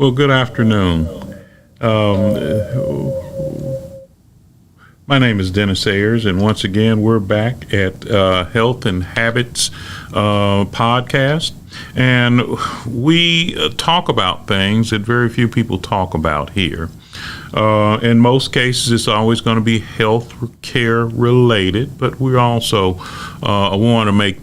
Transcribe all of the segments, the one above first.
Well, good afternoon. Um, my name is Dennis Ayers, and once again, we're back at Health and Habits podcast. And we talk about things that very few people talk about here. In most cases, it's always going to be health care related, but we also want to make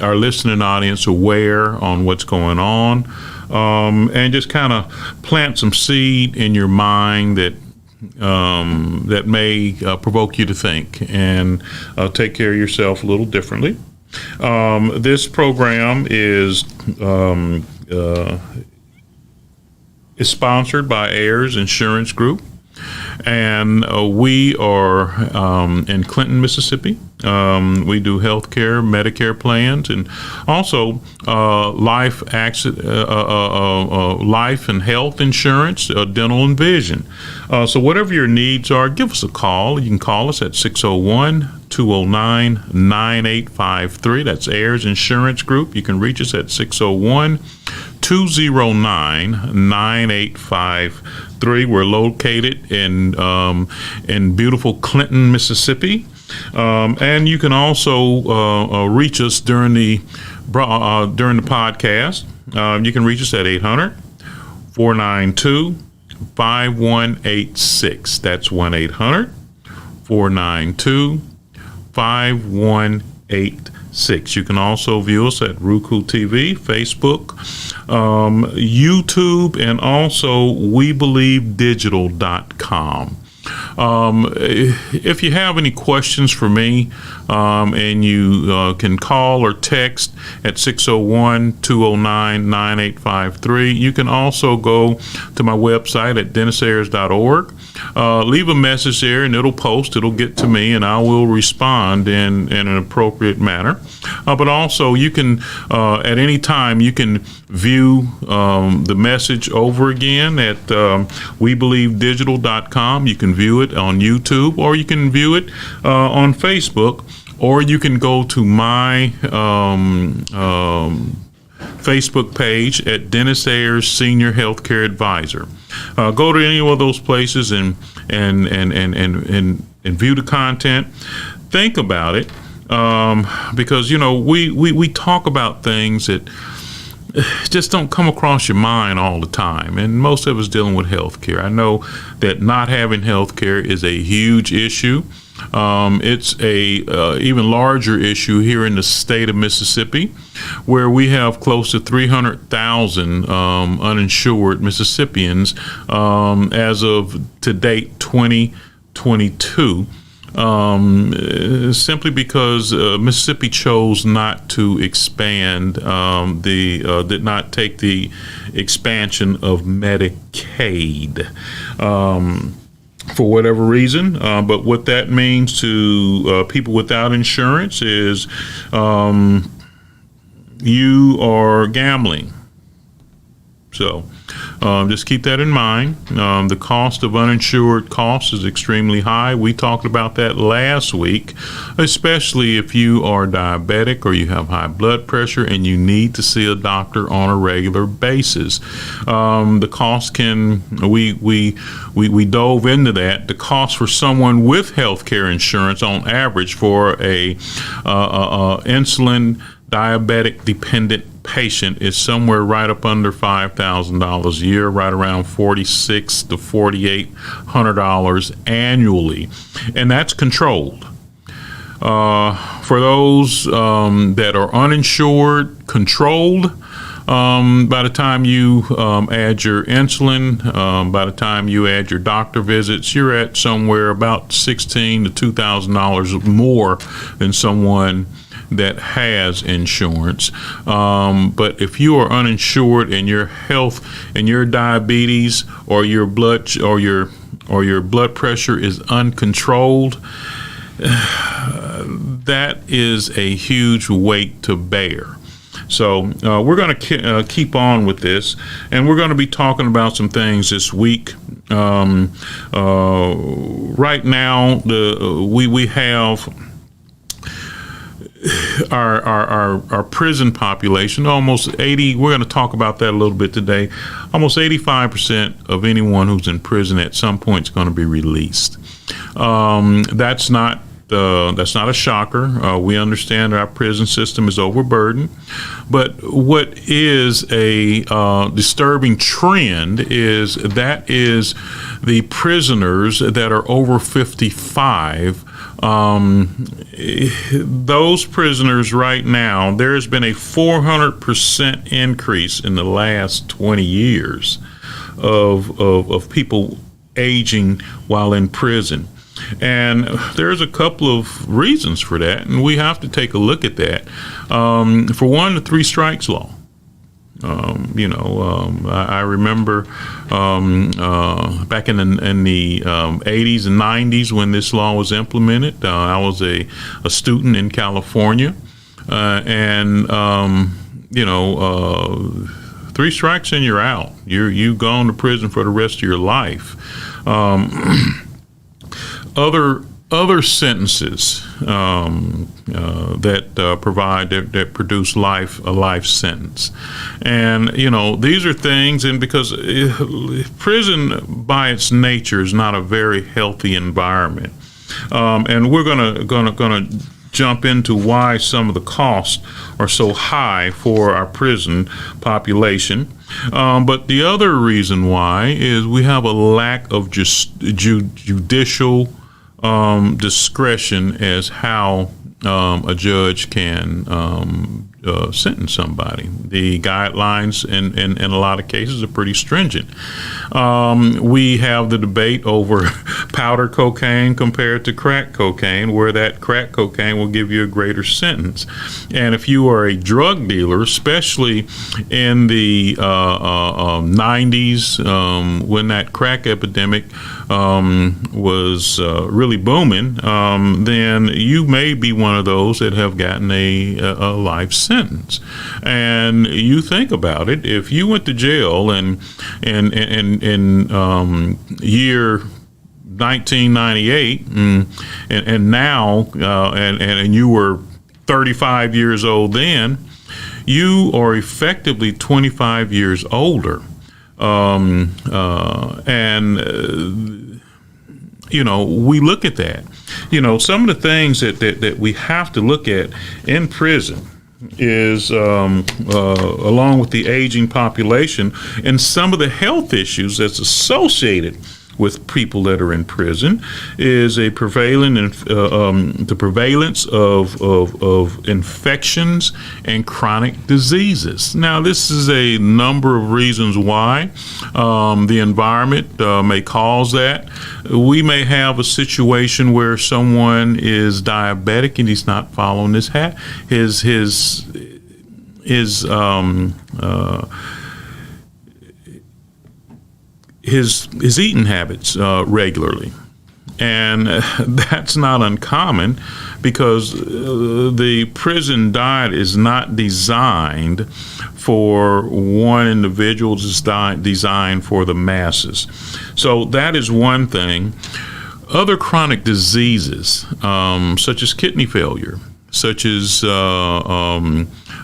our listening audience aware on what's going on. And just kind of plant some seed in your mind that may provoke you to think and take care of yourself a little differently. This program is sponsored by Ayers Insurance Group. And we are in Clinton, Mississippi. We do healthcare, Medicare plans, and also life and health insurance, dental and vision. So whatever your needs are, give us a call. You can call us at 601-209-9853. That's Ayers Insurance Group. You can reach us at 601-209-9853. We're located in beautiful Clinton, Mississippi, and you can also reach us during the podcast. You can reach us at 800-492-5186. That's 1-800-492-5186. You can also view us at Roku TV, Facebook, YouTube, and also WeBelieveDigital.com. If you have any questions for me, and you can call or text at 601-209-9853. You can also go to my website at dennisayers.org. Leave a message there and it'll get to me, and I will respond in an appropriate manner. But also you can, at any time, you can view the message over again at WeBelieveDigital.com. You can view it on YouTube, or you can view it on Facebook, or you can go to my Facebook page at Dennis Ayers Senior Healthcare Advisor. Go to any of those places and view the content. Think about it, because we talk about things that just don't come across your mind all the time, and most of us dealing with healthcare. I know that not having healthcare is a huge issue. It's a even larger issue here in the state of Mississippi, where we have close to 300,000 uninsured Mississippians as of to date 2022. Simply because Mississippi chose not to expand did not take the expansion of Medicaid. For whatever reason, but what that means to people without insurance is you are gambling. So just keep that in mind. The cost of uninsured costs is extremely high. We talked about that last week, especially if you are diabetic or you have high blood pressure and you need to see a doctor on a regular basis. The cost we dove into that. The cost for someone with health care insurance on average for a insulin diabetic dependent patient is somewhere right up under $5,000 a year, right around $4,600 to $4,800 annually, and that's controlled. For those that are uninsured, controlled, by the time you add your insulin, by the time you add your doctor visits, you're at somewhere about $1,600 to $2,000 more than someone that has insurance. But if you are uninsured and your health and your diabetes or your blood pressure is uncontrolled, that is a huge weight to bear. So we're going to keep on with this, and we're going to be talking about some things this week. Right now, we have our prison population, almost 80, we're going to talk about that a little bit today. Almost 85% of anyone who's in prison at some point is going to be released. That's not a shocker. We understand our prison system is overburdened. But what is a disturbing trend is the prisoners that are over 55. Those prisoners right now, there's been a 400% increase in the last 20 years of people aging while in prison. And there's a couple of reasons for that, and we have to take a look at that. For one, the three strikes law. I remember back in the 80s and 90s when this law was implemented. I was a student in California, and three strikes and you're out. You gone to prison for the rest of your life. Other sentences that produce a life sentence, and these are things, and because prison by its nature is not a very healthy environment, and we're gonna jump into why some of the costs are so high for our prison population. But the other reason why is we have a lack of judicial discretion as how a judge can sentence somebody. The guidelines in a lot of cases are pretty stringent. We have the debate over powder cocaine compared to crack cocaine, where that crack cocaine will give you a greater sentence. And if you are a drug dealer, especially in the 90s, when that crack epidemic was really booming, then you may be one of those that have gotten a life sentence. And you think about it, if you went to jail in year 1998 and now and you were 35 years old then, you are effectively 25 years older. We look at that. Some of the things that we have to look at in prison is, along with the aging population and some of the health issues that's associated with people that are in prison, is the prevalence of infections and chronic diseases. Now, this is a number of reasons why. The environment may cause that. We may have a situation where someone is diabetic and he's not following his eating habits regularly, and that's not uncommon because the prison diet is not designed for one individual, it's designed for the masses. So that is one thing. Other chronic diseases, such as kidney failure, such as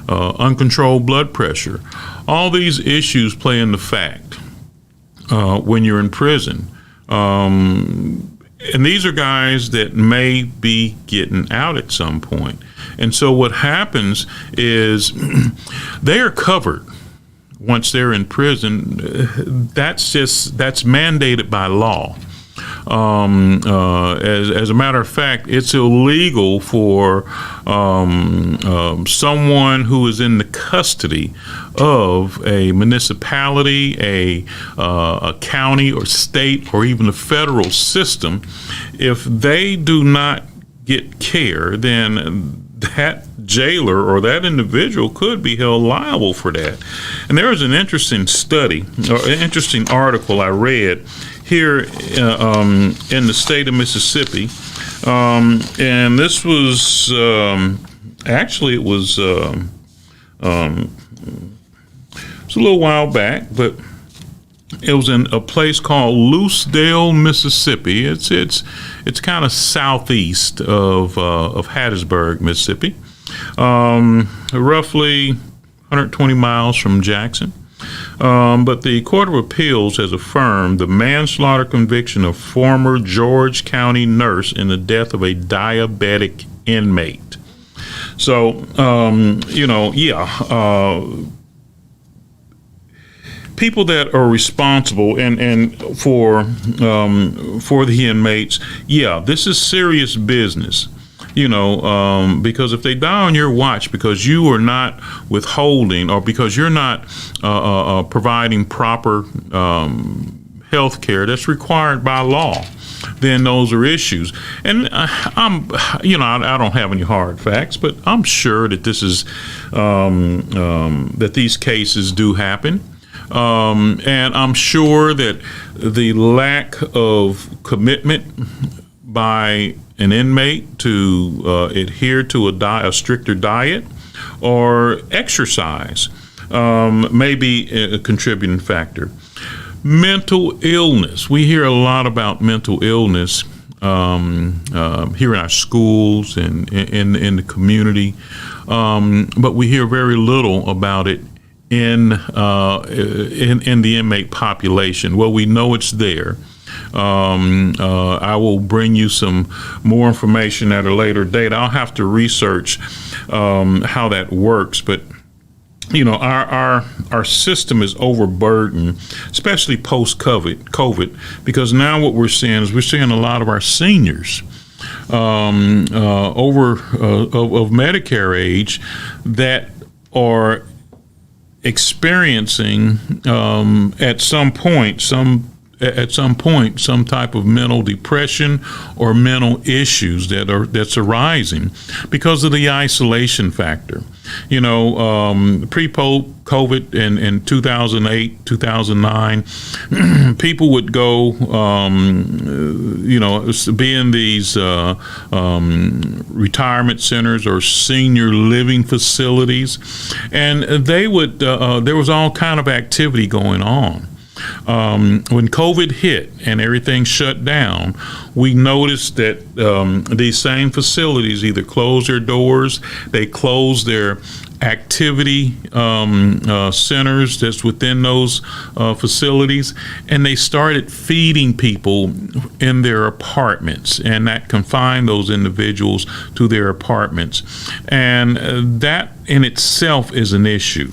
uncontrolled blood pressure, all these issues play into fact when you're in prison. And these are guys that may be getting out at some point. And so what happens is they are covered once they're in prison. That's mandated by law. As a matter of fact, it's illegal for someone who is in the custody of a municipality, a county or state, or even the federal system, if they do not get care, then that jailer or that individual could be held liable for that. And there was an interesting study, or an interesting article I read here in the state of Mississippi, and this was it was a little while back, but it was in a place called Lucedale, Mississippi. It's kind of southeast of Hattiesburg, Mississippi. roughly 120 miles from Jackson. But the Court of Appeals has affirmed the manslaughter conviction of former George County nurse in the death of a diabetic inmate. So, people that are responsible and for the inmates, this is serious business. Because if they die on your watch because you are not withholding or because you're not providing proper health care that's required by law, then those are issues. And I don't have any hard facts, but I'm sure that this is that these cases do happen. And I'm sure that the lack of commitment by an inmate to adhere to a stricter diet or exercise may be a contributing factor. Mental illness. We hear a lot about mental illness here in our schools and in the community, but we hear very little about it in the inmate population. Well, we know it's there. I will bring you some more information at a later date. I'll have to research how that works, but our system is overburdened, especially post-COVID, because now what we're seeing is a lot of our seniors of Medicare age that are experiencing at some point some type of mental depression or mental issues that's arising because of the isolation factor. Pre-COVID in 2008, 2009, people would go, be in these retirement centers or senior living facilities, and they would. There was all kind of activity going on. When COVID hit and everything shut down, we noticed that these same facilities either closed their doors, they closed their activity centers that's within those facilities, and they started feeding people in their apartments, and that confined those individuals to their apartments. And that in itself is an issue.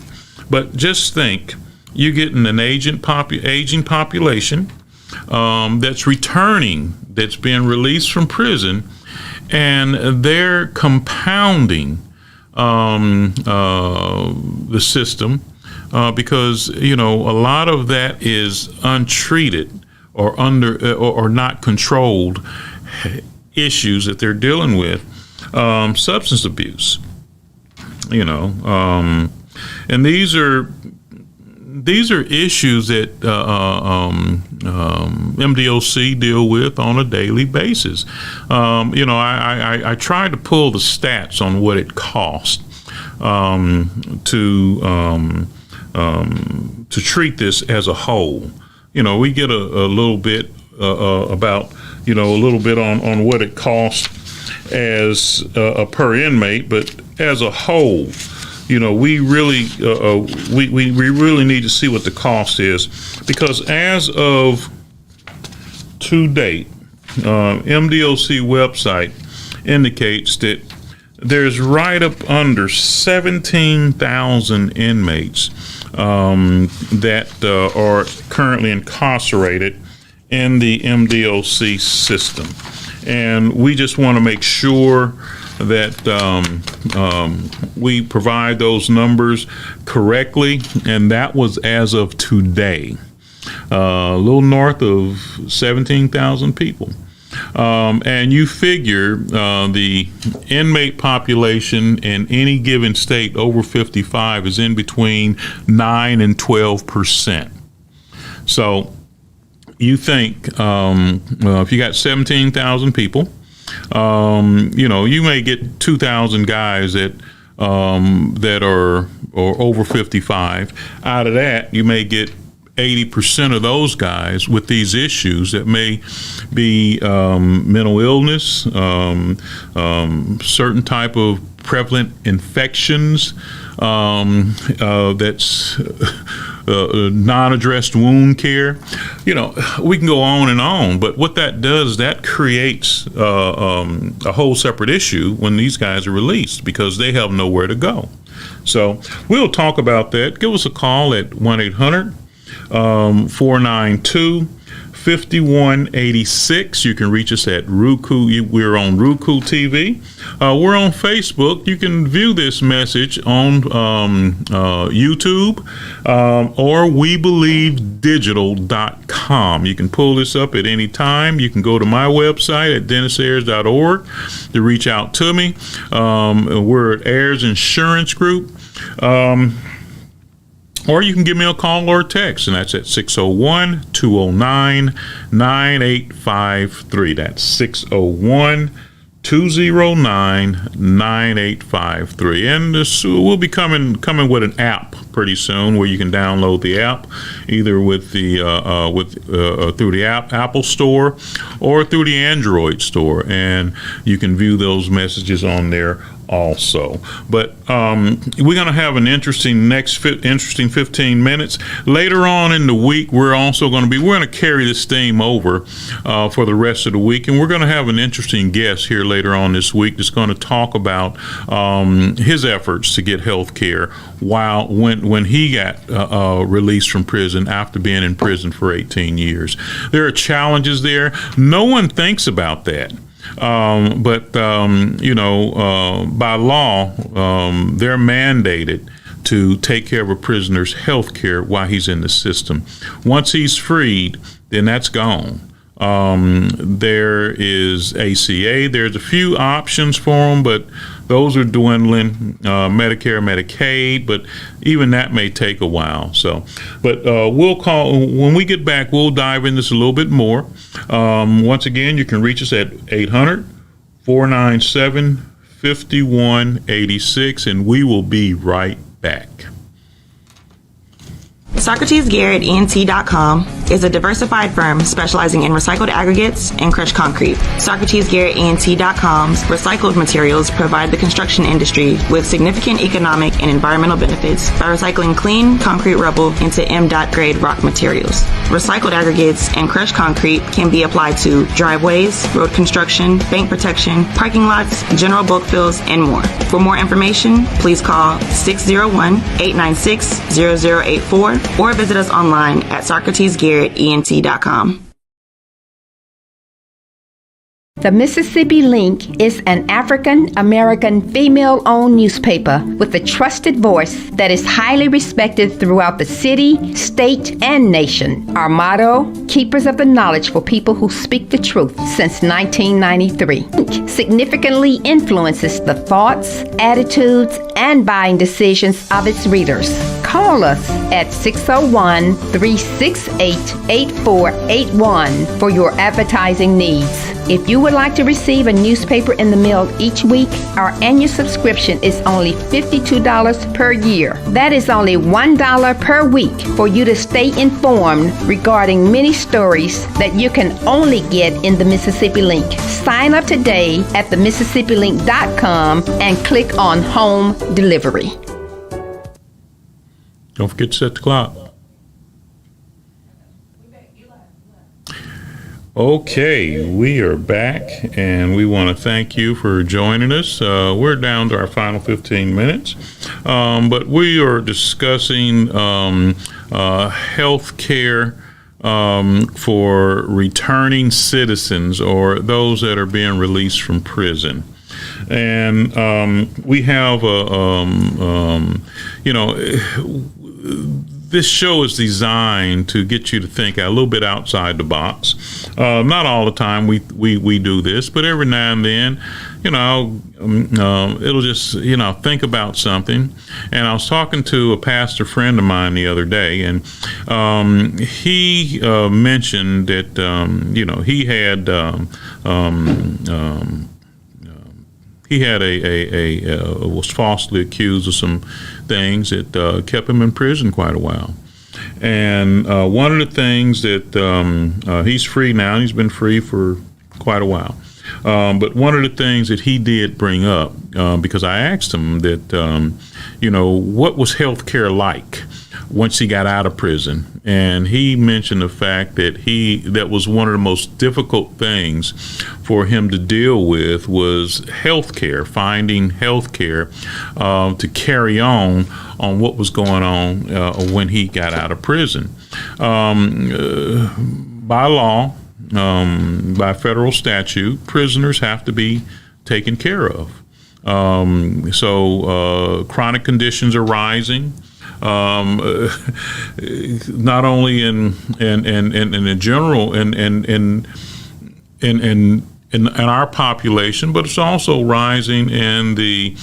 But just think, you're getting an aging population that's returning, that's being released from prison, and they're compounding the system because a lot of that is untreated or or not controlled issues that they're dealing with, substance abuse. And these are issues that MDOC deal with on a daily basis. I tried to pull the stats on what it costs to treat this as a whole. We get a little bit about a little bit on what it costs as per inmate, but as a whole. We really we really need to see what the cost is, because as of to date, MDOC website indicates that there's right up under 17,000 inmates that are currently incarcerated in the MDOC system, and we just want to make sure that we provide those numbers correctly, and that was as of today, a little north of 17,000 people. And you figure the inmate population in any given state over 55 is in between 9 and 12%. So you think if you got 17,000 people, you may get 2,000 guys that are over 55. Out of that, you may get 80% of those guys with these issues that may be mental illness, certain type of prevalent infections, that's non-addressed wound care. We can go on and on, but what that does, that creates a whole separate issue when these guys are released, because they have nowhere to go. So we'll talk about that. Give us a call at 1-800-492-5186. You can reach us at Roku. We're on Roku TV. We're on Facebook. You can view this message on YouTube or WeBelieveDigital.com. You can pull this up at any time. You can go to my website at DennisAyers.org to reach out to me. We're at Ayers Insurance Group. Or you can give me a call or a text, and that's at 601-209-9853. That's 601-209-9853. And we'll be coming with an app pretty soon, where you can download the app either with the through the Apple Store or through the Android store, and you can view those messages on there also. But we're going to have an interesting 15 minutes later on in the week. We're going to carry this theme over for the rest of the week, and we're going to have an interesting guest here later on this week that's going to talk about his efforts to get health care when he got released from prison after being in prison for 18 years. There are challenges there. No one thinks about that. But by law, they're mandated to take care of a prisoner's health care while he's in the system. Once he's freed, then that's gone. There is ACA. There's a few options for them, but those are dwindling. Medicare, Medicaid, but even that may take a while. So, but we'll call when we get back. We'll dive into this a little bit more. Once again, you can reach us at 800-497-5186, and we will be right back. SocratesGarrettENT.com is a diversified firm specializing in recycled aggregates and crushed concrete. SocratesGarrettENT.com's recycled materials provide the construction industry with significant economic and environmental benefits by recycling clean concrete rubble into M.DOT grade rock materials. Recycled aggregates and crushed concrete can be applied to driveways, road construction, bank protection, parking lots, general bulk fills, and more. For more information, please call 601-896-0084 or visit us online at SocratesGarrettENT.com. The Mississippi Link is an African-American female-owned newspaper with a trusted voice that is highly respected throughout the city, state, and nation. Our motto, keepers of the knowledge for people who speak the truth, since 1993. Link significantly influences the thoughts, attitudes, and buying decisions of its readers. Call us at 601-368-8481 for your advertising needs. If you would like to receive a newspaper in the mail each week, our annual subscription is only $52 per year. That is only $1 per week for you to stay informed regarding many stories that you can only get in the Mississippi Link. Sign up today at themississippiLink.com and click on Home Delivery. Don't forget to set the clock. Okay, we are back, and we want to thank you for joining us. We're down to our final 15 minutes, but we are discussing health care for returning citizens or those that are being released from prison. And we have this show is designed to get you to think a little bit outside the box. Not all the time we do this, but every now and then, it'll just, think about something. And I was talking to a pastor friend of mine the other day, and he mentioned that, he had was falsely accused of some things that kept him in prison quite a while. And one of the things that he's free now, he's been free for quite a while. But one of the things that he did bring up, because I asked him that, what was healthcare like once he got out of prison? And he mentioned the fact that that was one of the most difficult things for him to deal with was healthcare, finding healthcare to carry on what was going on when he got out of prison. By law, by federal statute, prisoners have to be taken care of. So chronic conditions are rising. Not only in general in our population, but it's also rising in the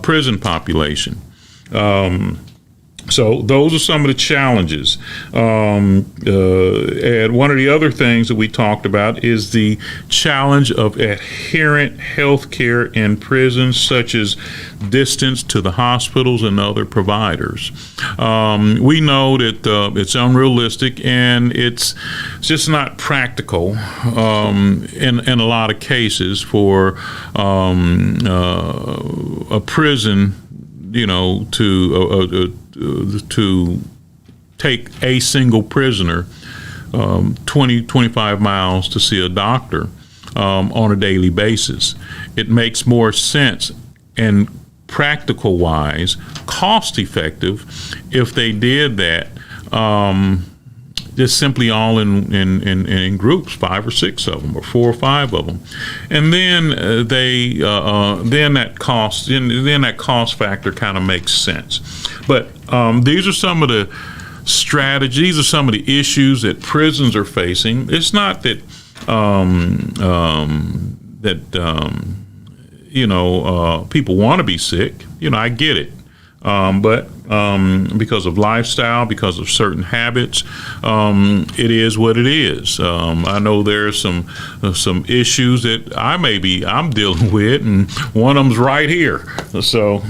prison population. So those are some of the challenges. And one of the other things that we talked about is the challenge of adherent health care in prisons, such as distance to the hospitals and other providers. We know that it's unrealistic and it's just not practical in a lot of cases for a prison, to take a single prisoner 25 miles to see a doctor on a daily basis. It makes more sense and practical wise, cost effective if they did that just simply all in groups, 5 or 6 of them, or 4 or 5 of them, and then that cost factor kind of makes sense. But these are some of the strategies. These are some of the issues that prisons are facing. It's not that people want to be sick. I get it. But because of lifestyle, because of certain habits, it is what it is. I know there are some issues that I'm dealing with, and one of them's right here. So,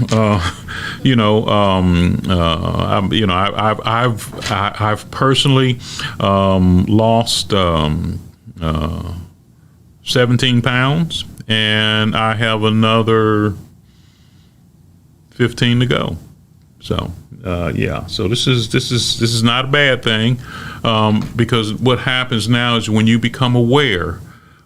I've personally lost 17 pounds, and I have another 15 to go. So so this is not a bad thing, because what happens now is when you become aware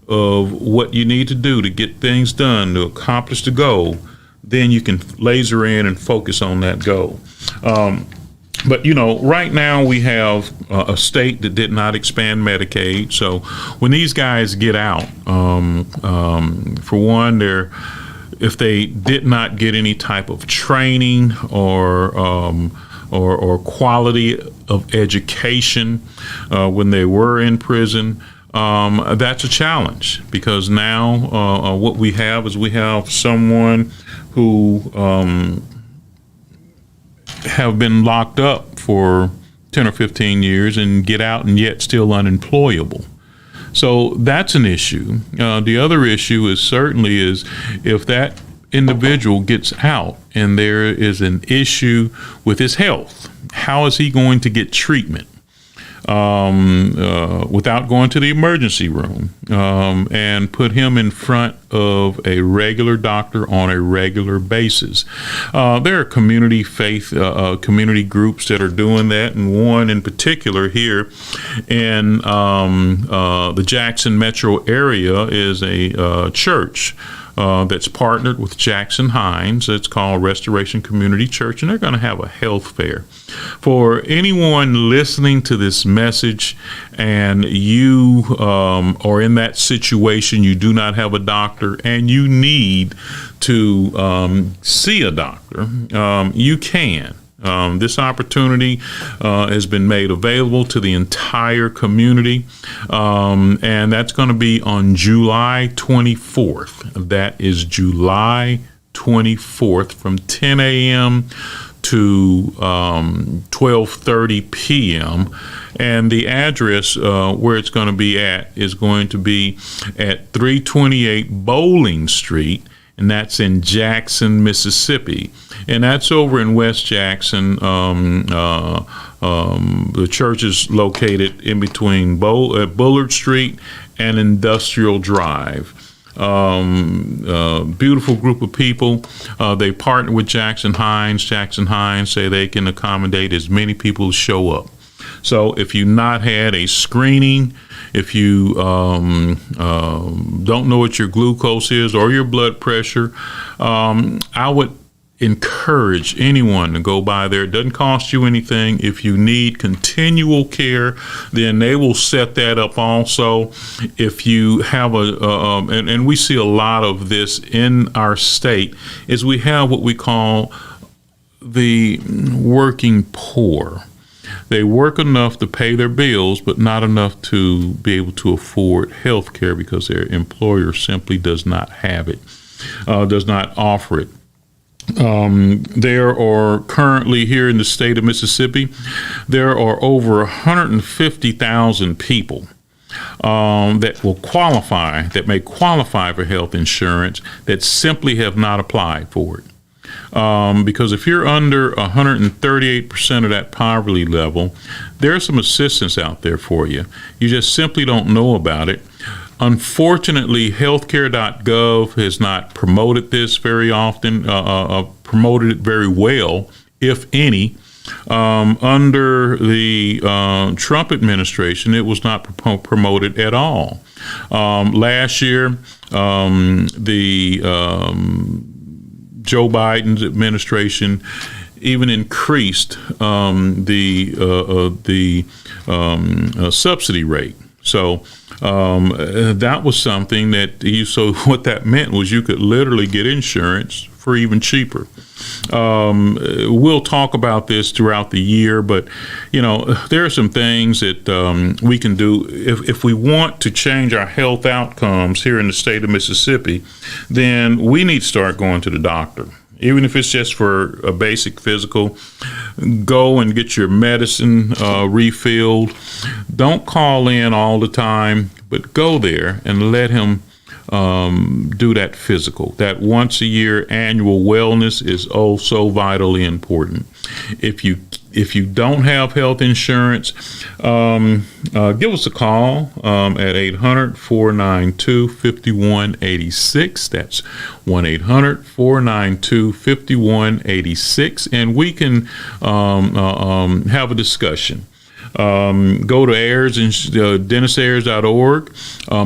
of what you need to do to get things done, to accomplish the goal, then you can laser in and focus on that goal. But right now we have a state that did not expand Medicaid. So when these guys get out, for one, if they did not get any type of training or quality of education when they were in prison, that's a challenge, because now what we have is someone who have been locked up for 10 or 15 years and get out and yet still unemployable. So that's an issue. The other issue is if that individual gets out and there is an issue with his health, how is he going to get treatment without going to the emergency room, and put him in front of a regular doctor on a regular basis? There are community groups that are doing that, and one in particular here in the Jackson metro area is a church that's partnered with Jackson Hines. It's called Restoration Community Church, and they're going to have a health fair. For anyone listening to this message and you are in that situation, you do not have a doctor and you need to see a doctor, you can. This opportunity has been made available to the entire community, and that's going to be on July 24th. That is July 24th from 10 a.m. to 12:30 p.m. And the address where it's going to be at is going to be at 328 Bowling Street, and that's in Jackson, Mississippi. And that's over in West Jackson. The church is located in between Bullard Street and Industrial Drive. Beautiful group of people. They partner with Jackson Hines. Jackson Hines say they can accommodate as many people as show up. So if you've not had a screening, if you don't know what your glucose is or your blood pressure, I would encourage anyone to go by there. It doesn't cost you anything. If you need continual care, then they will set that up also. If you have and we see a lot of this in our state, is we have what we call the working poor. They work enough to pay their bills, but not enough to be able to afford health care because their employer simply does not have it, does not offer it. There are currently here in the state of Mississippi, there are over 150,000 people that may qualify for health insurance that simply have not applied for it. Because if you're under 138% of that poverty level, there's some assistance out there for you. You just simply don't know about it. Unfortunately, healthcare.gov has not promoted this very often, promoted it very well, if any. Under the Trump administration, it was not promoted at all. Last year, the Joe Biden's administration even increased the subsidy rate. So that was something that so what that meant was you could literally get insurance for even cheaper. We'll talk about this throughout the year, but there are some things that we can do if we want to change our health outcomes here in the state of Mississippi. Then we need to start going to the doctor. Even if it's just for a basic physical, go and get your medicine refilled. Don't call in all the time, but go there and let him do that physical. That once a year annual wellness is oh so vitally important. If you don't have health insurance, give us a call at 800-492-5186. That's 1-800-492-5186, and we can have a discussion. Go to Ayers and DennisAyers.org.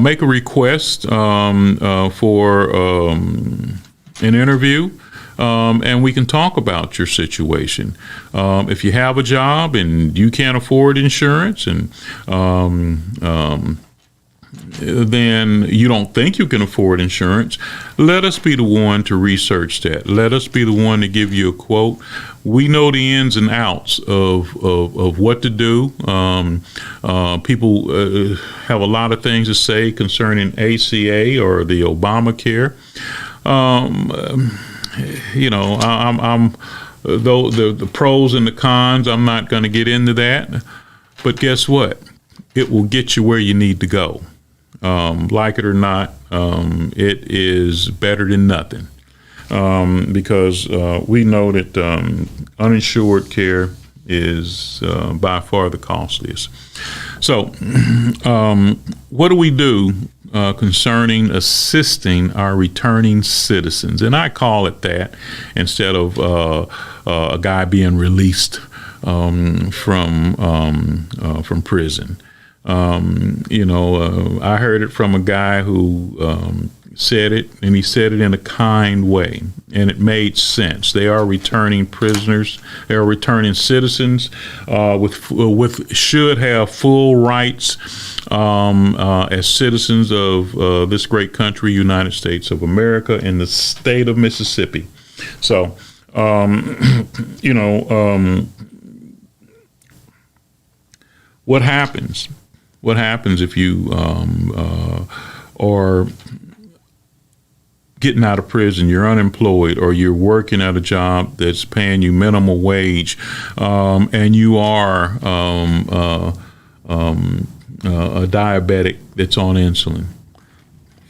Make a request for an interview. And we can talk about your situation. If you have a job and you can't afford insurance, and then you don't think you can afford insurance, let us be the one to research that. Let us be the one to give you a quote. We know the ins and outs of what to do. People have a lot of things to say concerning ACA or the Obamacare. I'm though the pros and the cons, I'm not going to get into that. But guess what? It will get you where you need to go. Like it or not, it is better than nothing. Because we know that uninsured care is by far the costliest. So what do we do concerning assisting our returning citizens? And I call it that instead of a guy being released from prison. I heard it from a guy who said it, and he said it in a kind way, and it made sense. They are returning prisoners. They are returning citizens with should have full rights as citizens of this great country, United States of America, in the state of Mississippi. So, what happens? What happens if you are getting out of prison, you're unemployed, or you're working at a job that's paying you minimum wage, and you are a diabetic that's on insulin?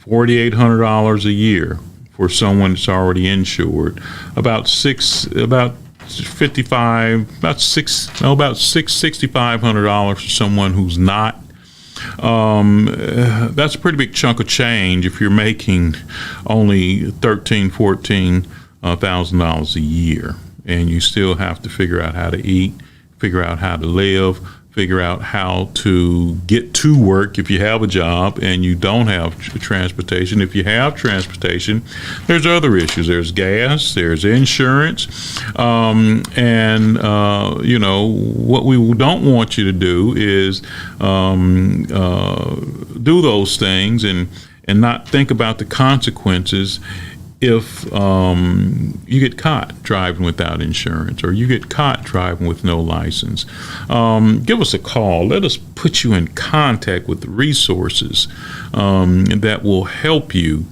$4,800 a year for someone that's already insured. About $6,500 for someone who's not. that's a pretty big chunk of change if you're making only $14,000 a year, and you still have to figure out how to eat, figure out how to live, figure out how to get to work if you have a job and you don't have transportation. If you have transportation, there's other issues. There's gas, there's insurance, and what we don't want you to do is do those things and not think about the consequences if you get caught driving without insurance, or you get caught driving with no license. Give us a call. Let us put you in contact with the resources that will help you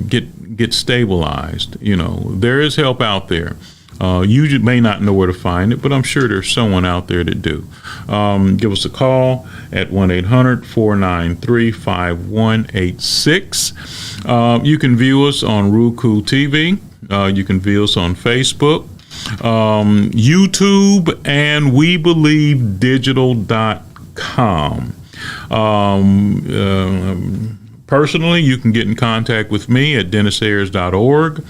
get stabilized. There is help out there. You may not know where to find it, but I'm sure there's someone out there that do. Give us a call at 1-800-493-5186. You can view us on Roku TV. You can view us on Facebook, YouTube, and WeBelieveDigital.com. Personally, you can get in contact with me at dennisayers.org,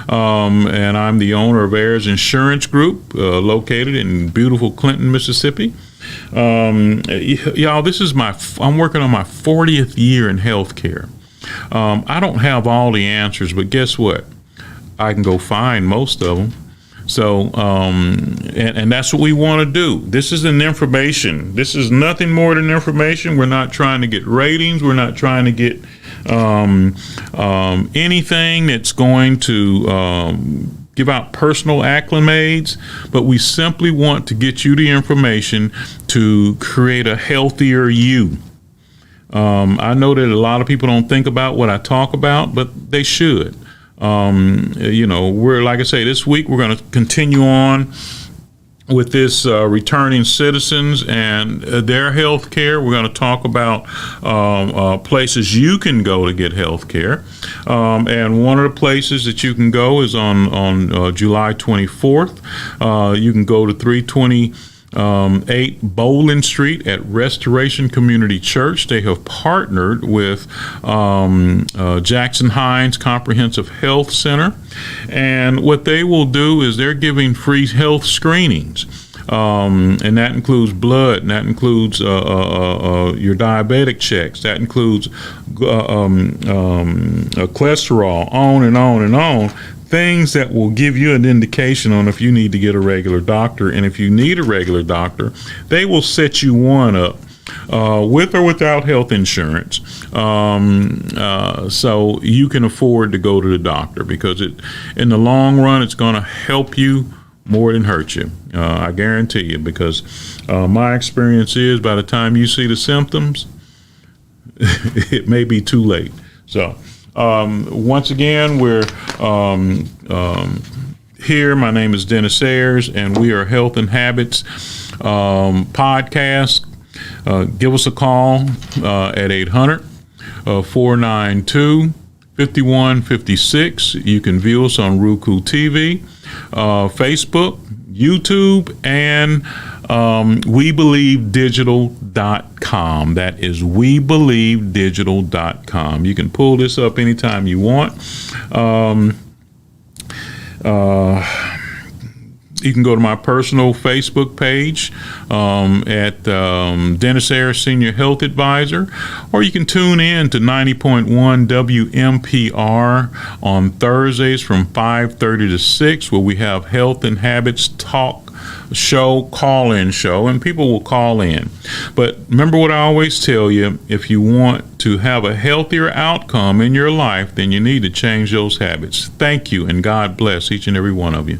and I'm the owner of Ayers Insurance Group, located in beautiful Clinton, Mississippi. Y'all, I'm working on my 40th year in healthcare. I don't have all the answers, but guess what? I can go find most of them. So, and that's what we want to do. This is an information. This is nothing more than information. We're not trying to get ratings. We're not trying to get anything that's going to give out personal acclimates, but we simply want to get you the information to create a healthier you. I know that a lot of people don't think about what I talk about, but they should. We're, like I say, this week we're going to continue on with this returning citizens and their health care. We're going to talk about places you can go to get health care. And one of the places that you can go is on July 24th. You can go to 328 Bowling Street at Restoration Community Church. They have partnered with Jackson Hines Comprehensive Health Center, and what they will do is they're giving free health screenings, and that includes blood, and that includes your diabetic checks, that includes cholesterol, on and on and on. Things that will give you an indication on if you need to get a regular doctor. And if you need a regular doctor, they will set you one up with or without health insurance, so you can afford to go to the doctor, because in the long run, it's going to help you more than hurt you. I guarantee you, because my experience is by the time you see the symptoms, it may be too late. So once again, we're here. My name is Dennis Ayers, and we are Health and Habits podcast. Give us a call at 800-492-5156. You can view us on Roku TV, Facebook, YouTube, and WeBelieveDigital.com. That is WeBelieveDigital.com. You can pull this up anytime you want. You can go to my personal Facebook page at Dennis Ayers Senior Health Advisor, or you can tune in to 90.1 WMPR on Thursdays from 5:30 to 6, where we have Health and Habits Talk show, call-in show, and people will call in. But remember what I always tell you: if you want to have a healthier outcome in your life, then you need to change those habits. Thank you, and God bless each and every one of you.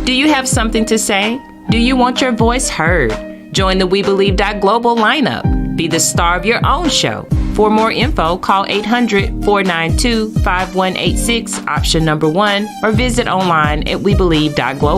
Do you have something to say? Do you want your voice heard? Join the WeBelieve.global lineup. Be the star of your own show. For more info, call 800-492-5186, option number 1, or visit online at WeBelieve.global.